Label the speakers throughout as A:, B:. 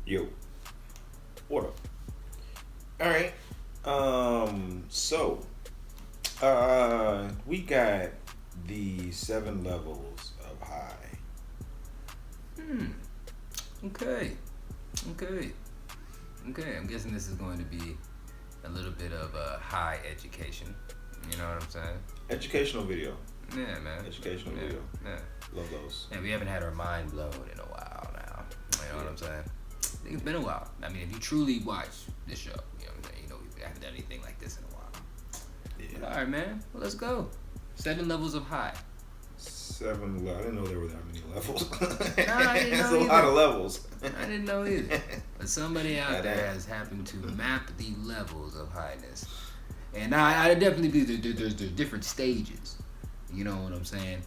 A: Yo, what up? All right. We got the 7 levels of high.
B: Okay. I'm guessing this is going to be a little bit of a high education. You know what I'm saying?
A: Educational video.
B: Yeah, man.
A: Educational video.
B: Yeah.
A: Love those.
B: And we haven't had our mind blown in a while now. You know what I'm saying? It's been a while. I mean, if you truly watch this show, you know what I'm saying? You know we haven't done anything like this in a while.
A: Yeah.
B: But all right, man. Well, let's go. 7 levels of high.
A: 7 levels. I didn't know there were that many levels.
B: Nah, I didn't know
A: That's a
B: either.
A: lot of levels.
B: I didn't know either. But somebody out there has happened to map the levels of highness. And I definitely believe there's different stages. You know what I'm saying?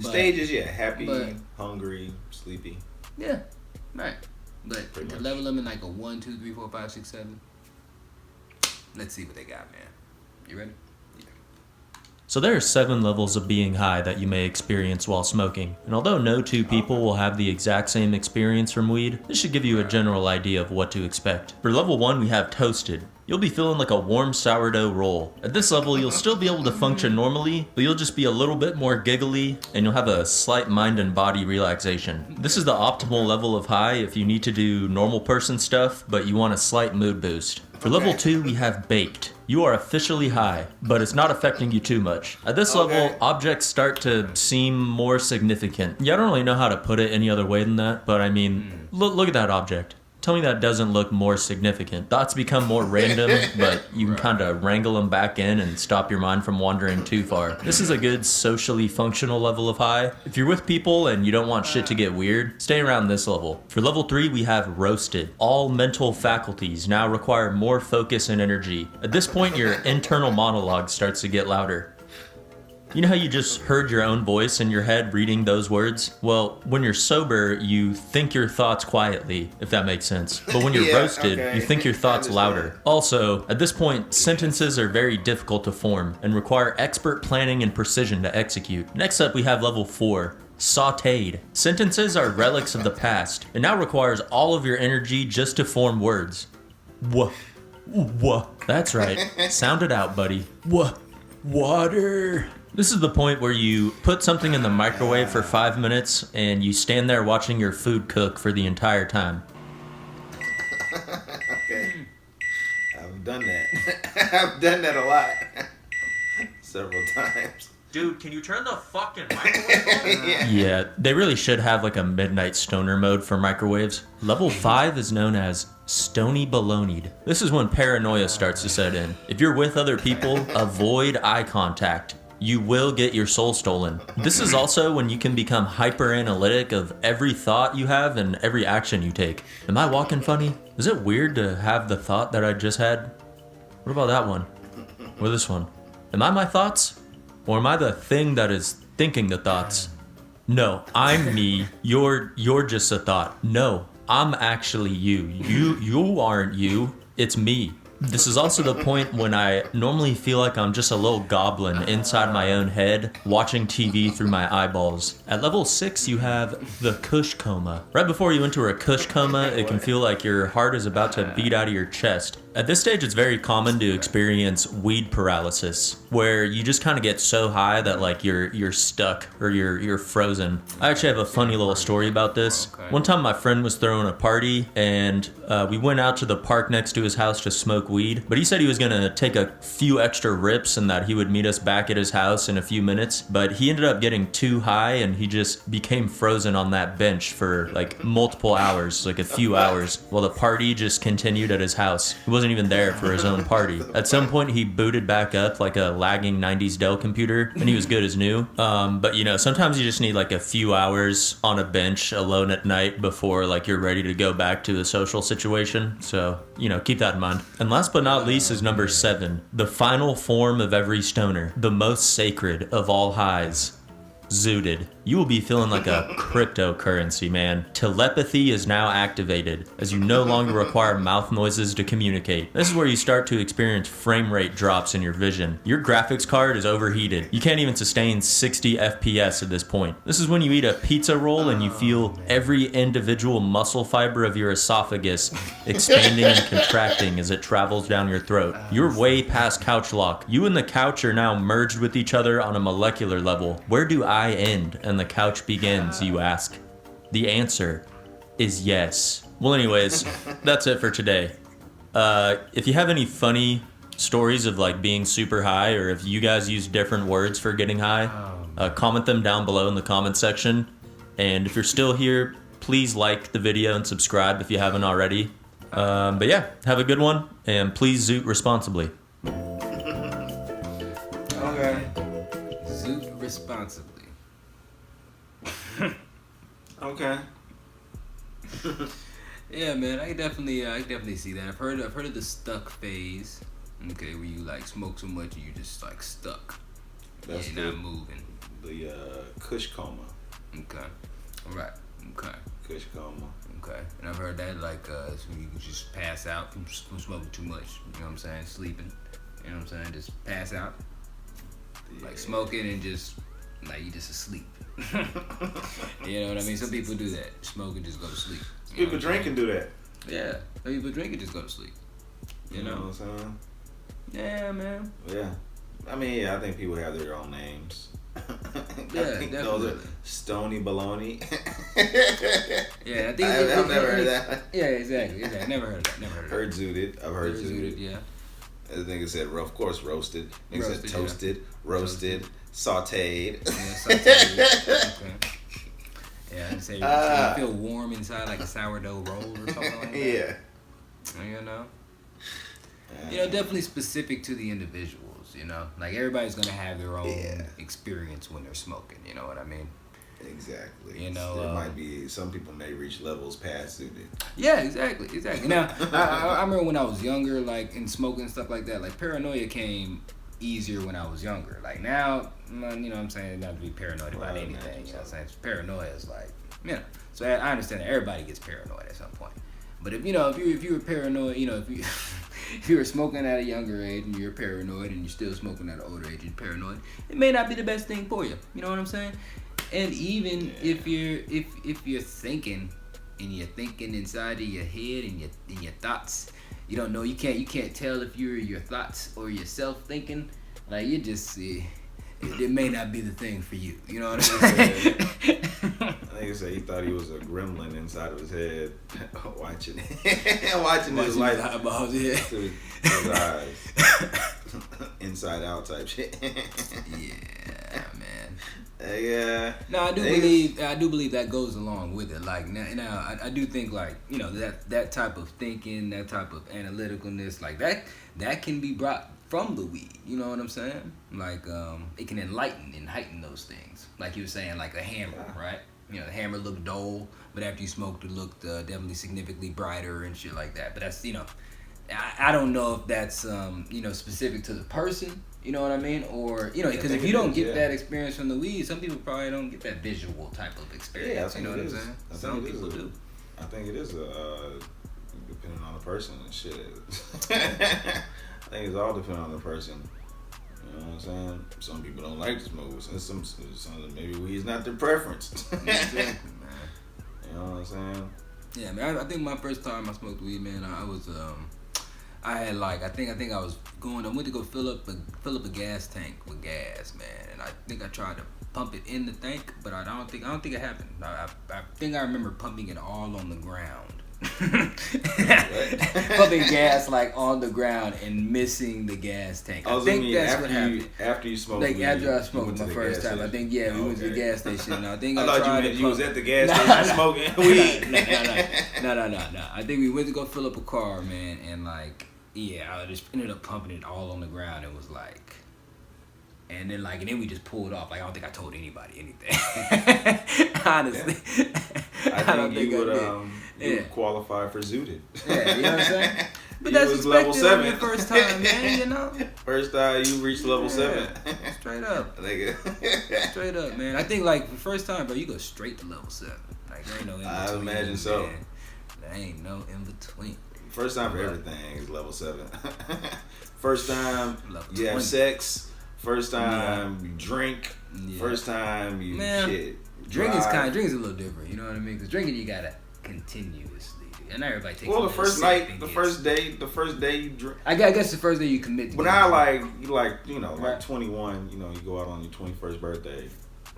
A: Stages, yeah. Happy, hungry, sleepy.
B: Yeah, right. But
A: Pretty
B: to
A: much.
B: level them in like a 1, 2, 3, 4, 5, 6, 7. Let's see what they got, man. You ready?
C: So there are 7 levels of being high that you may experience while smoking, and although no two people will have the exact same experience from weed, this should give you a general idea of what to expect. For level 1 we have Toasted. You'll be feeling like a warm sourdough roll. At this level you'll still be able to function normally, but you'll just be a little bit more giggly, and you'll have a slight mind and body relaxation. This is the optimal level of high if you need to do normal person stuff, but you want a slight mood boost. For level 2 we have Baked. You are officially high, but it's not affecting you too much. At this level, objects start to seem more significant. Yeah, I don't really know how to put it any other way than that, but I mean, look at that object. Tell me that doesn't look more significant. Thoughts become more random, but you can kind of wrangle them back in and stop your mind from wandering too far. This is a good socially functional level of high. If you're with people and you don't want shit to get weird, stay around this level. For level 3, we have Roasted. All mental faculties now require more focus and energy. At this point, your internal monologue starts to get louder. You know how you just heard your own voice in your head reading those words? Well, when you're sober, you think your thoughts quietly, if that makes sense. But when you're roasted, you think your thoughts louder. Also, at this point, sentences are very difficult to form and require expert planning and precision to execute. Next up, we have level 4. Sauteed. Sentences are relics of the past. It now requires all of your energy just to form words. Wha. That's right. Sound it out, buddy. Water. This is the point where you put something in the microwave for 5 minutes and you stand there watching your food cook for the entire time.
A: Okay. I've done that. I've done that a lot. Several times.
C: Dude, can you turn the fucking microwave on? Yeah, they really should have like a midnight stoner mode for microwaves. Level 5 is known as Stony Baloneyed. This is when paranoia starts to set in. If you're with other people, avoid eye contact. You will get your soul stolen. This is also when you can become hyper analytic of every thought you have and every action you take. Am I walking funny? Is it weird to have the thought that I just had? What about that one? Or this one? Am I my thoughts? Or am I the thing that is thinking the thoughts? No, I'm me. You're just a thought. No, I'm actually you. You aren't you. It's me. This is also the point when I normally feel like I'm just a little goblin inside my own head, watching TV through my eyeballs. At level 6, you have the Kush Coma. Right before you enter a Kush Coma, it can feel like your heart is about to beat out of your chest. At this stage, it's very common to experience weed paralysis, where you just kind of get so high that like you're stuck or you're frozen. I actually have a funny little story about this. One time my friend was throwing a party and we went out to the park next to his house to smoke weed, but he said he was gonna take a few extra rips and that he would meet us back at his house in a few minutes, but he ended up getting too high and he just became frozen on that bench for like multiple hours, like a few hours, while the party just continued at his house. He wasn't even there for his own party. At some point he booted back up like a lagging 90s Dell computer and he was good as new. But you know, sometimes you just need like a few hours on a bench alone at night before like you're ready to go back to the social situation. So, you know, keep that in mind. And last but not least is number 7, the final form of every stoner, the most sacred of all highs, Zooted. You will be feeling like a cryptocurrency, man. Telepathy is now activated, as you no longer require mouth noises to communicate. This is where you start to experience frame rate drops in your vision. Your graphics card is overheated. You can't even sustain 60 FPS at this point. This is when you eat a pizza roll and you feel every individual muscle fiber of your esophagus expanding and contracting as it travels down your throat. You're way past couch lock. You and the couch are now merged with each other on a molecular level. Where do I end and the couch begins, you ask? The answer is yes. Well, anyways, that's it for today. If you have any funny stories of like being super high, or if you guys use different words for getting high, comment them down below in the comment section. And if you're still here, please like the video and subscribe if you haven't already. But yeah, have a good one, and please zoot responsibly.
A: Okay.
B: Zoot responsibly.
A: Okay.
B: Yeah, man, I definitely see that. I've heard of the stuck phase. Okay, where you like smoke so much and you just like stuck.
A: That's
B: you're not moving.
A: The Kush Coma.
B: Okay. All right. Okay.
A: Kush Coma.
B: Okay. And I've heard that like it's when you can just pass out from smoking too much. You know what I'm saying? Sleeping. You know what I'm saying? Just pass out. Yeah. Like smoking and just like you just asleep. You know what I mean? Some people do that. Smoke and just go to sleep.
A: People drink and do that.
B: Yeah. Some people drink and just go to sleep. You know
A: what I'm saying?
B: Yeah, man.
A: Yeah. I mean, yeah, I think people have their own names.
B: Yeah,
A: I think those are Stony, Baloney.
B: Yeah, I think
A: I've never heard of that.
B: Yeah, exactly. Never heard of that.
A: Heard Zooted. I've heard Zooted.
B: Yeah.
A: I think it said, of course, roasted. I think it said toasted,
B: yeah.
A: Roasted, sauteed.
B: Yeah, sauteed. Okay. Yeah, I'd say you feel warm inside like a sourdough roll or something like that.
A: Yeah.
B: You know? You know, definitely specific to the individuals, you know? Like, everybody's going to have their own experience when they're smoking, you know what I mean?
A: Exactly.
B: You know,
A: there might be, some people may reach levels past Zooted.
B: Yeah, exactly. Now, I remember when I was younger, like, and smoking and stuff like that, like, paranoia came easier when I was younger. Like, now, you know what I'm saying, not to be paranoid about anything, you know what I'm saying? Paranoia is like, you know, so I understand that everybody gets paranoid at some point. But if, you know, if you were paranoid, you know, if you were smoking at a younger age and you're paranoid and you're still smoking at an older age and you're paranoid, it may not be the best thing for you. You know what I'm saying? And even if you're thinking and you're thinking inside of your head and your thoughts, you don't know, you can't tell if you're your thoughts or yourself thinking. Like, you just it may not be the thing for you. You know what I'm saying?
A: I think he said he thought he was a gremlin inside of his head, watching his light
B: eyeballs, yeah,
A: through his eyes, inside out type shit.
B: Yeah, man.
A: Yeah.
B: No, I do believe that goes along with it. Like now, I do think, like, you know, that type of thinking, that type of analyticalness, like that can be brought from the weed. You know what I'm saying? Like, it can enlighten and heighten those things. Like you were saying, like a hammer, right? You know, the hammer looked dull, but after you smoked, it looked definitely significantly brighter and shit like that. But that's, you know, I don't know if that's you know, specific to the person. You know what I mean? Or, you know, because if you don't get that experience from the weed, some people probably don't get that visual type of experience. You know what I'm saying? Some people do.
A: I think it is depending on the person and shit. I think it's all depending on the person. You know what I'm saying? Some people don't like to smoke. Some maybe weed's not their preference.
B: Exactly, man.
A: You know what I'm saying?
B: Yeah, man. I think my first time I smoked weed, man, I was I had like I think I went to go fill up a gas tank with gas, man, and I think I tried to pump it in the tank, but I don't think it happened. I think I remember pumping it all on the ground. Pumping gas like on the ground and missing the gas tank. I think that's what happened.
A: After you smoked,
B: like after I smoked my first time, I think we went to the gas station. And I think
A: I thought you was at the gas station smoking weed.
B: No. I think we went to go fill up a car, man, and like, yeah, I just ended up pumping it all on the ground. It was like, And then we just pulled off. Like I don't think I told anybody anything. Honestly,
A: I think you would qualify for Zooted.
B: Yeah, you know what I'm saying. But
A: you
B: that's
A: was level 7
B: your first time, man. You know.
A: First time you reached level 7.
B: Straight up. Straight up, man. I think the first time, bro, you go straight to level 7. Like there ain't no in between.
A: I imagine so.
B: Man. There ain't no in between.
A: First time for everything is level 7. First time
B: level
A: you
B: 20.
A: have sex. First time you drink. Yeah. First time you shit.
B: Drinking's a little different. You know what I mean? Because drinking you gotta continuously do. And not everybody takes.
A: Well, the first night, the first day you drink.
B: I guess the first day you commit to.
A: But now, like 21. You go out on your 21st birthday.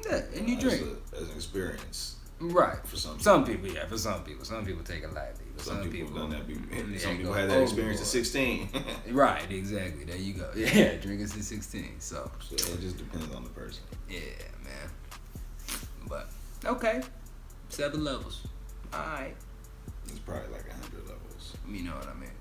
B: Yeah, and you drink
A: as an experience.
B: Right.
A: For some
B: people, yeah. For some people take it lightly.
A: Some people done that. Some people had that experience at 16.
B: Right. Exactly. There you go. Yeah. Drinking since 16. So
A: it just depends on the person.
B: Yeah, man. But okay, 7 levels. All right.
A: It's probably like 100 levels.
B: You know what I mean.